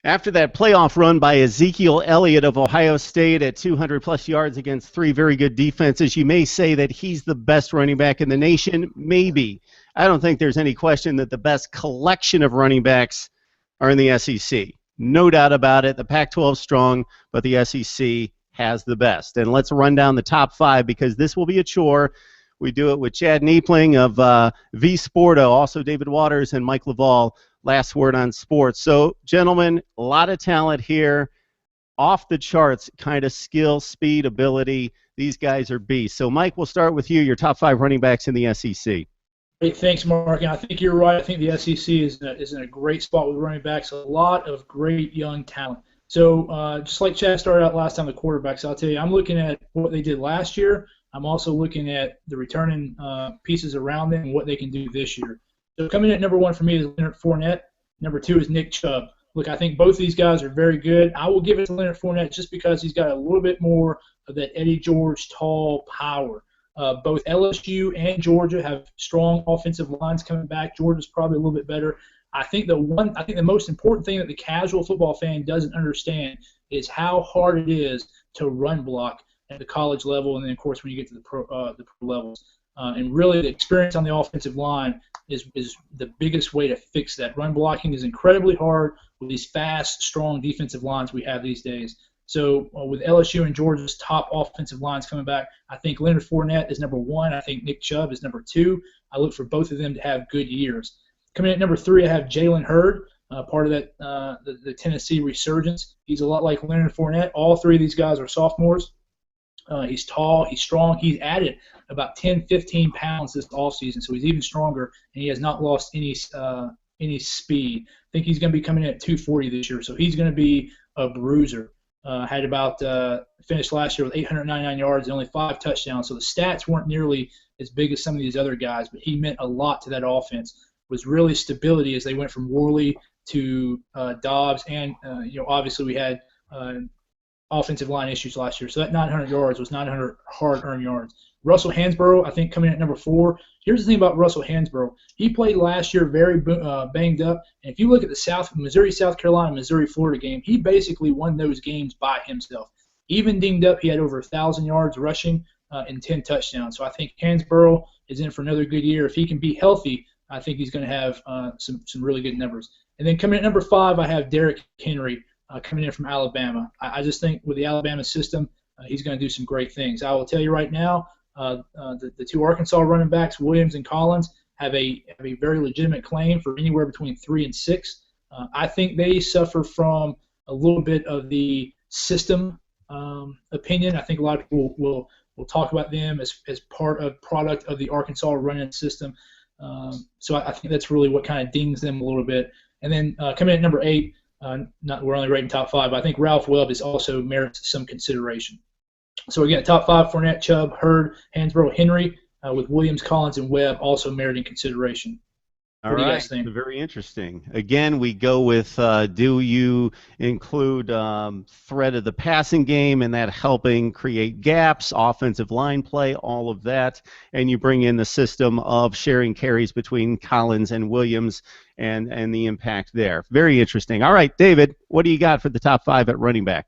After that playoff run by Ezekiel Elliott of Ohio State at 200-plus yards against three very good defenses, you may say that he's the best running back in the nation. Maybe. I don't think there's any question that the best collection of running backs are in the SEC. No doubt about it. The Pac-12 is strong, but the SEC has the best. And let's run down the top five because this will be a chore. We do it with Chad Neipling of V Sporto, also David Waters and Mike Loveall. Last word on sports. So, gentlemen, a lot of talent here. Off the charts kind of skill, speed, ability. These guys are beasts. So, Mike, we'll start with you, your top five running backs in the SEC. Great, thanks, Mark. And I think you're right. I think the SEC is in a great spot with running backs. A lot of great young talent. So, just like Chad started out last time, the quarterbacks, I'll tell you, I'm looking at what they did last year. I'm also looking at the returning pieces around them and what they can do this year. So coming in at number one for me is Leonard Fournette. Number two is Nick Chubb. Look, I think both of these guys are very good. I will give it to Leonard Fournette just because he's got a little bit more of that Eddie George tall power. Both LSU and Georgia have strong offensive lines coming back. Georgia's probably a little bit better. I think the most important thing that the casual football fan doesn't understand is how hard it is to run block at the college level, and then of course when you get to the pro levels. And really, the experience on the offensive line is the biggest way to fix that. Run blocking is incredibly hard with these fast, strong defensive lines we have these days. So with LSU and Georgia's top offensive lines coming back, I think Leonard Fournette is number one. I think Nick Chubb is number two. I look for both of them to have good years. Coming in at number three, I have Jalen Hurd, part of that the Tennessee resurgence. He's a lot like Leonard Fournette. All three of these guys are sophomores. He's tall, he's strong. He's added about 10, 15 pounds this offseason, so he's even stronger, and he has not lost any speed. I think he's going to be coming in at 240 this year, so he's going to be a bruiser. Finished last year with 899 yards and only 5 touchdowns, so the stats weren't nearly as big as some of these other guys, but he meant a lot to that offense. Was really stability as they went from Worley to Dobbs, and obviously we had offensive line issues last year. So that 900 yards was 900 hard-earned yards. Russell Hansbrough, I think, coming in at number 4. Here's the thing about Russell Hansbrough. He played last year very banged up. And if you look at the Missouri, South Carolina, Missouri, Florida game, he basically won those games by himself. Even dinged up, he had over 1,000 yards rushing and 10 touchdowns. So I think Hansbrough is in for another good year. If he can be healthy, I think he's going to have some really good numbers. And then coming in at number 5, I have Derrick Henry. Coming in from Alabama. I just think with the Alabama system, he's going to do some great things. I will tell you right now, the two Arkansas running backs, Williams and Collins, have a very legitimate claim for anywhere between 3 and 6. I think they suffer from a little bit of the system opinion. I think a lot of people will talk about them as product of the Arkansas running system. So I think that's really what kind of dings them a little bit. And then coming in at number 8, we're only rating top 5, but I think Ralph Webb is also merits some consideration. So again, top 5: Fournette, Chubb, Hurd, Hansbrough, Henry, with Williams, Collins, and Webb also meriting consideration. All right, very interesting. Again, we go with do you include threat of the passing game and that helping create gaps, offensive line play, all of that, and you bring in the system of sharing carries between Collins and Williams and the impact there. Very interesting. All right, David, what do you got for the top 5 at running back?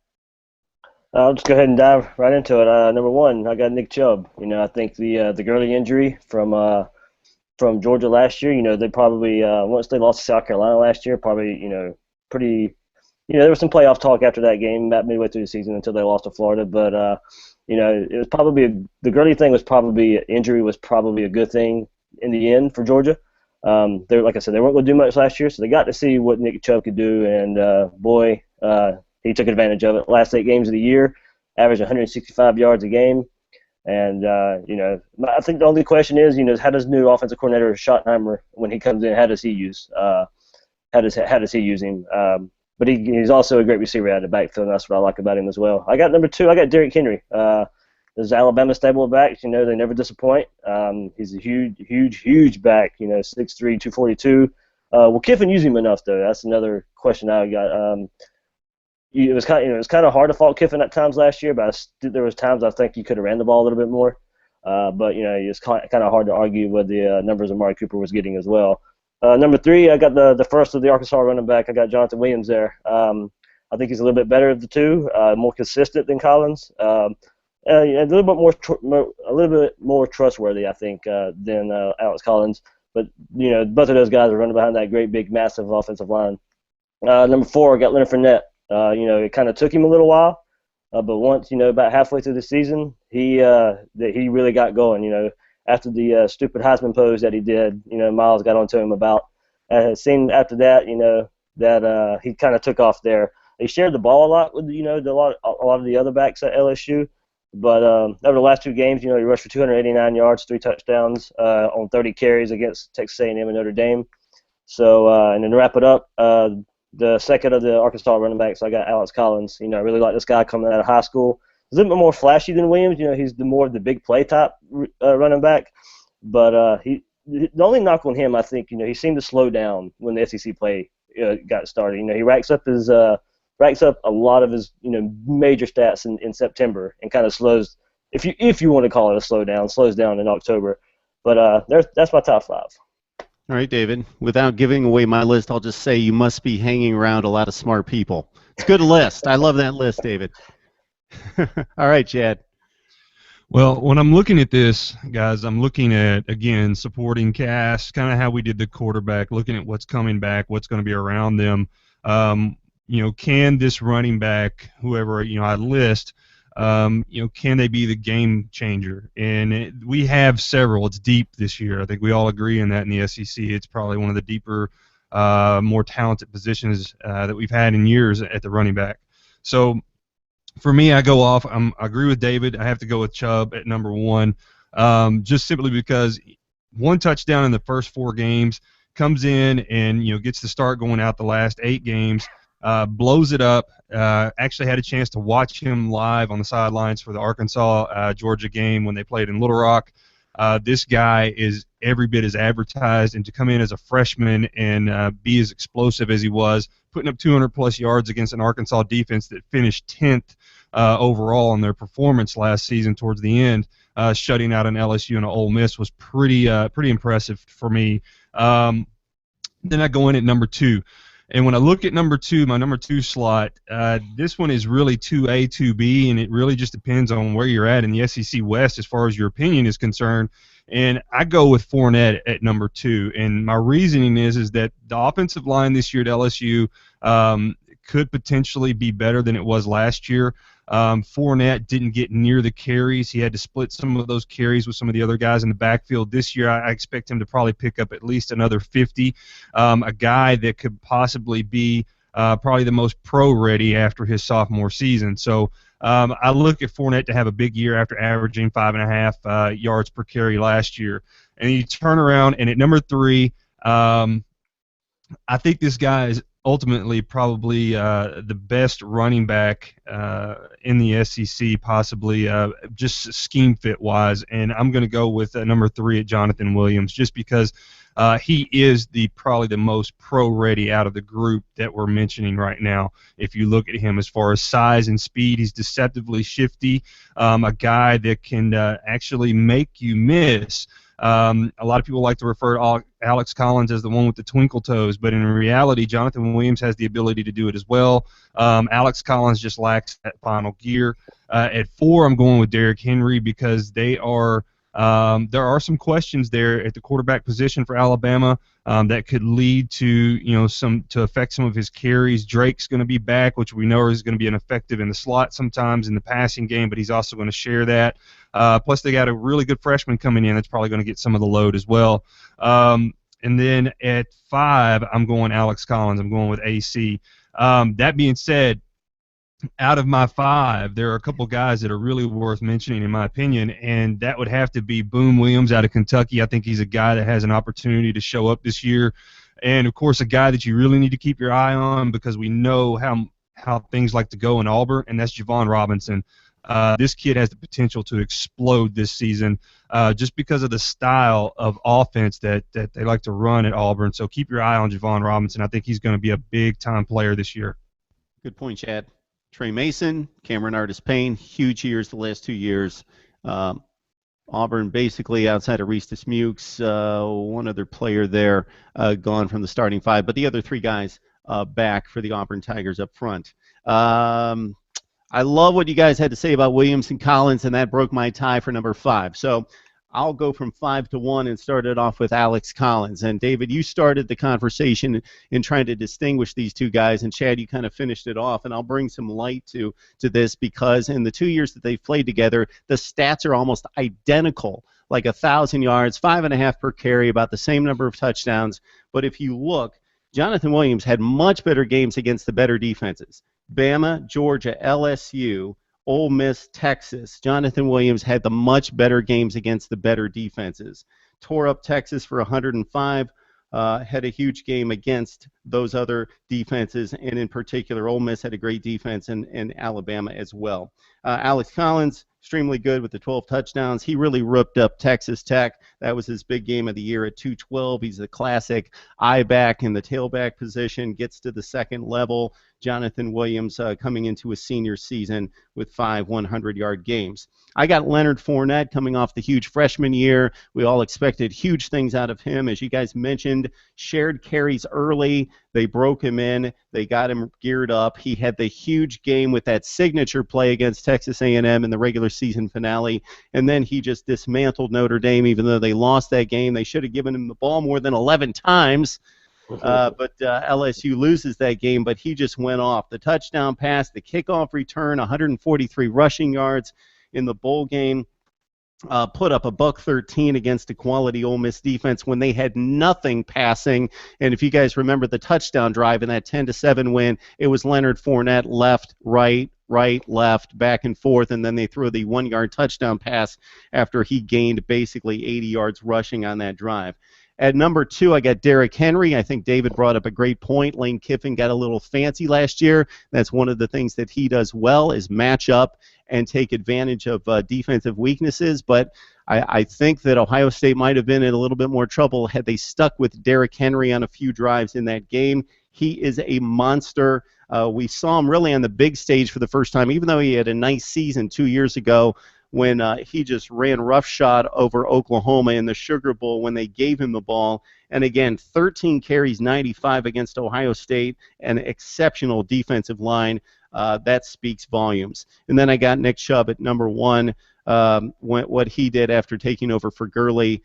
I'll just go ahead and dive right into it. Number 1, I got Nick Chubb. I think the Gurley injury from Georgia last year, they probably once they lost to South Carolina last year, probably pretty. There was some playoff talk after that game, about midway through the season until they lost to Florida. But it was probably the Gurley thing was probably injury was probably a good thing in the end for Georgia. Like I said, they weren't going to do much last year, so they got to see what Nick Chubb could do, and boy, he took advantage of it. Last 8 games of the year, averaged 165 yards a game. And, I think the only question is, how does new offensive coordinator Schottenheimer, when he comes in, how does he use him? But he's also a great receiver out of the backfield, and that's what I like about him as well. I got number 2, I got Derrick Henry. There's Alabama stable of backs, they never disappoint. He's a huge back, 6'3", 242. Will Kiffin use him enough, though? That's another question I got. It was kind of hard to fault Kiffin at times last year, but there was times I think he could have ran the ball a little bit more. But it's kind of hard to argue with the numbers Amari Cooper was getting as well. Number 3, I got the first of the Arkansas running back. I got Jonathan Williams there. I think he's a little bit better of the two, more consistent than Collins. A little bit more trustworthy, I think, than Alex Collins. But both of those guys are running behind that great, big, massive offensive line. Number 4, I got Leonard Fournette. It kind of took him a little while, but once about halfway through the season, he really got going. After the stupid Heisman pose that he did, Miles got onto him about. Seeing after that, that he kind of took off there. He shared the ball a lot with a lot of the other backs at LSU. But over the last 2 games, he rushed for 289 yards, 3 touchdowns on 30 carries against Texas A&M and Notre Dame. So, and then to wrap it up, the second of the Arkansas running backs, I got Alex Collins. I really like this guy coming out of high school. He's a little bit more flashy than Williams. He's more of the big play type running back. But the only knock on him, I think, he seemed to slow down when the SEC play got started. He racks up a lot of his major stats in September and kind of slows, if you want to call it a slowdown, slows down in October. But that's my top 5. All right, David. Without giving away my list, I'll just say you must be hanging around a lot of smart people. It's a good list. I love that list, David. All right, Chad. Well, when I'm looking at this, guys, I'm looking at, again, supporting cast, kind of how we did the quarterback, looking at what's coming back, what's going to be around them. Can this running back, whoever I list, can they be the game changer? And we have several. It's deep this year. I think we all agree on that in the SEC. It's probably one of the deeper, more talented positions that we've had in years at the running back. So for me, I go off. I agree with David. I have to go with Chubb at number 1, just simply because 1 touchdown in the first 4 games, comes in and gets the start going out the last 8 games. Blows it up. Actually had a chance to watch him live on the sidelines for the Arkansas-Georgia game when they played in Little Rock. This guy is every bit as advertised, and to come in as a freshman and be as explosive as he was, putting up 200-plus yards against an Arkansas defense that finished 10th overall in their performance last season towards the end, shutting out an LSU and an Ole Miss was pretty impressive for me. Then I go in at number 2. And when I look at number 2, my number 2 slot, this one is really 2A, 2B, and it really just depends on where you're at in the SEC West as far as your opinion is concerned. And I go with Fournette at number 2. And my reasoning is that the offensive line this year at LSU could potentially be better than it was last year. Fournette didn't get near the carries. He had to split some of those carries with some of the other guys in the backfield. This year, I expect him to probably pick up at least another 50. A guy that could possibly be probably the most pro-ready after his sophomore season. So I look at Fournette to have a big year after averaging 5.5 yards per carry last year. And you turn around, and at number 3, I think this guy is ultimately probably the best running back in the SEC, possibly just scheme fit wise, and I'm going to go with number 3 at Jonathan Williams, just because he is probably the most pro-ready out of the group that we're mentioning right now. If you look at him as far as size and speed, he's deceptively shifty, a guy that can actually make you miss. A lot of people like to refer to Alex Collins as the one with the twinkle toes, but in reality, Jonathan Williams has the ability to do it as well. Alex Collins just lacks that final gear. At 4, I'm going with Derrick Henry because there are some questions there at the quarterback position for Alabama that could lead to to affect some of his carries. Drake's going to be back, which we know is going to be ineffective in the slot sometimes in the passing game, but he's also going to share that. Plus, they got a really good freshman coming in that's probably going to get some of the load as well. And then at 5, I'm going Alex Collins. I'm going with AC. That being said, out of my 5, there are a couple guys that are really worth mentioning, in my opinion, and that would have to be Boom Williams out of Kentucky. I think he's a guy that has an opportunity to show up this year. And, of course, a guy that you really need to keep your eye on because we know how things like to go in Auburn, and that's Jovon Robinson. This kid has the potential to explode this season just because of the style of offense that they like to run at Auburn. So keep your eye on Jovon Robinson. I think he's going to be a big-time player this year. Good point, Chad. Trey Mason, Cameron Artis-Payne, huge years the last 2 years. Auburn basically outside of Reese Smukes, one other player there gone from the starting five, but the other three guys back for the Auburn Tigers up front. I love what you guys had to say about Williams and Collins, and that broke my tie for number 5. So I'll go from 5 to 1 and start it off with Alex Collins. And David, you started the conversation in trying to distinguish these two guys, and Chad, you kind of finished it off. And I'll bring some light to this because in the 2 years that they've played together, the stats are almost identical, like 1,000 yards, 5.5 per carry, about the same number of touchdowns. But if you look, Jonathan Williams had much better games against the better defenses. Bama, Georgia, LSU, Ole Miss, Texas. Jonathan Williams had the much better games against the better defenses. Tore up Texas for 105, had a huge game against those other defenses, and in particular, Ole Miss had a great defense, and Alabama as well. Alex Collins, extremely good with the 12 touchdowns. He really ripped up Texas Tech. That was his big game of the year at 212. He's the classic I-back in the tailback position, gets to the second level. Jonathan Williams coming into his senior season with 5 100-yard games. I got Leonard Fournette coming off the huge freshman year. We all expected huge things out of him. As you guys mentioned, shared carries early. They broke him in. They got him geared up. He had the huge game with that signature play against Texas A&M in the regular season finale, and then he just dismantled Notre Dame. Even though they lost that game, they should have given him the ball more than 11 times. But LSU loses that game, but he just went off. The touchdown pass, the kickoff return, 143 rushing yards in the bowl game, put up a $113 against a quality Ole Miss defense when they had nothing passing. And if you guys remember the touchdown drive in that 10-7 win, it was Leonard Fournette left, right, left, back and forth, and then they threw the 1-yard touchdown pass after he gained basically 80 yards rushing on that drive. At number 2, I got Derrick Henry. I think David brought up a great point. Lane Kiffin got a little fancy last year. That's one of the things that he does well is match up and take advantage of defensive weaknesses. But I think that Ohio State might have been in a little bit more trouble had they stuck with Derrick Henry on a few drives in that game. He is a monster. We saw him really on the big stage for the first time, even though he had a nice season 2 years ago, when he just ran roughshod over Oklahoma in the Sugar Bowl when they gave him the ball. And again, 13 carries, 95 against Ohio State, an exceptional defensive line. That speaks volumes. And then I got Nick Chubb at number 1. What he did after taking over for Gurley,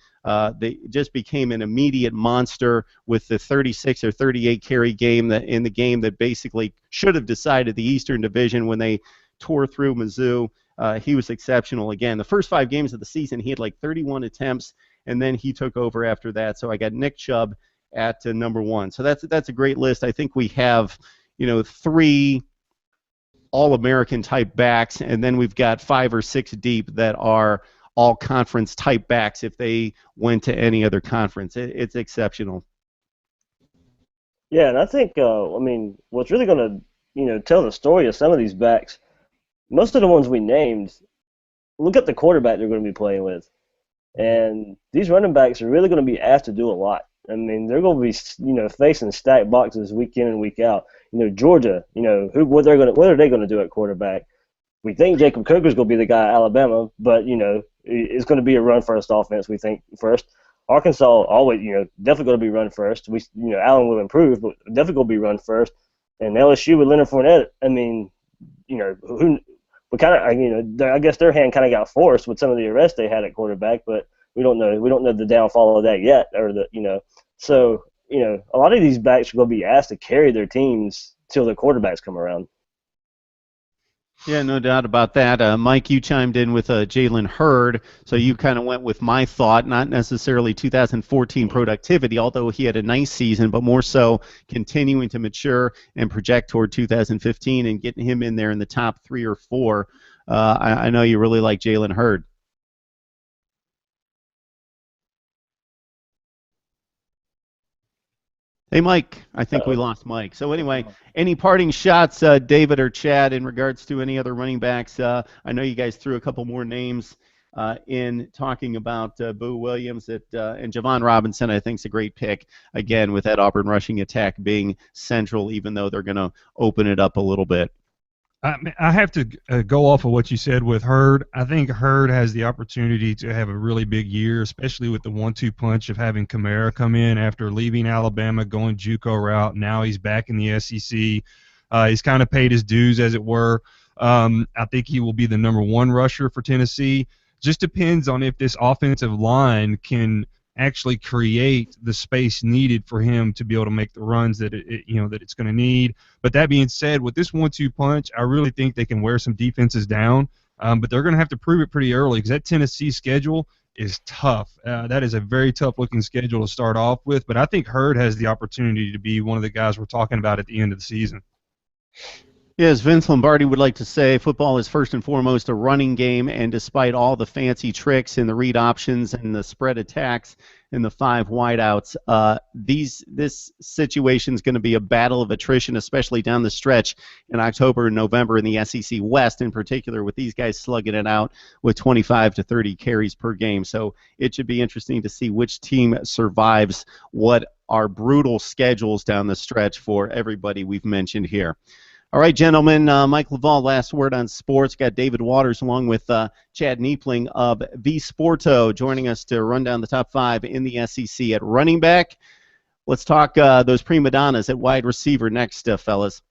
they just became an immediate monster with the 36 or 38 carry game in the game that basically should have decided the Eastern Division when they tore through Mizzou. He was exceptional again. The first 5 games of the season, he had like 31 attempts, and then he took over after that. So I got Nick Chubb at number 1. So that's a great list. I think we have, 3 All-American type backs, and then we've got 5 or 6 deep that are all-conference type backs if they went to any other conference. It's exceptional. Yeah, and I think, what's really going to, tell the story of some of these backs, most of the ones we named, look at the quarterback they're going to be playing with. And these running backs are really going to be asked to do a lot. I mean, they're going to be, facing stacked boxes week in and week out. Georgia, what are they going to do at quarterback? We think Jacob Coker's going to be the guy at Alabama, but, it's going to be a run-first offense, we think, first. Arkansas always, definitely going to be run first. Allen will improve, but definitely going to be run first. And LSU with Leonard Fournette, I guess their hand kind of got forced with some of the arrests they had at quarterback, but we don't know the downfall of that yet, So a lot of these backs are going to be asked to carry their teams till the quarterbacks come around. Yeah, no doubt about that. Mike, you chimed in with Jalen Hurd, so you kind of went with my thought, not necessarily 2014 productivity, although he had a nice season, but more so continuing to mature and project toward 2015 and getting him in there in the top 3 or 4. I know you really like Jalen Hurd. Hey, Mike, I think we lost Mike. So anyway, any parting shots, David or Chad, in regards to any other running backs? I know you guys threw a couple more names in talking about Boo Williams and Jovon Robinson. I think is a great pick, again, with that Auburn rushing attack being central, even though they're going to open it up a little bit. I have to go off of what you said with Hurd. I think Hurd has the opportunity to have a really big year, especially with the 1-2 punch of having Kamara come in after leaving Alabama, going JUCO route. Now he's back in the SEC. He's kind of paid his dues, as it were. I think he will be the number 1 rusher for Tennessee. Just depends on if this offensive line can actually create the space needed for him to be able to make the runs that that it's going to need. But that being said, with this 1-2 punch, I really think they can wear some defenses down. But they're going to have to prove it pretty early because that Tennessee schedule is tough. That is a very tough-looking schedule to start off with. But I think Hurd has the opportunity to be one of the guys we're talking about at the end of the season. Yes, Vince Lombardi would like to say football is first and foremost a running game, and despite all the fancy tricks and the read options and the spread attacks and the 5 wideouts, this situation is going to be a battle of attrition, especially down the stretch in October and November in the SEC West in particular, with these guys slugging it out with 25 to 30 carries per game. So it should be interesting to see which team survives what are brutal schedules down the stretch for everybody we've mentioned here. All right, gentlemen, Mike Loveall, last word on sports. Got David Waters along with Chad Neipling of V Sporto joining us to run down the top 5 in the SEC at running back. Let's talk those prima donnas at wide receiver next, fellas.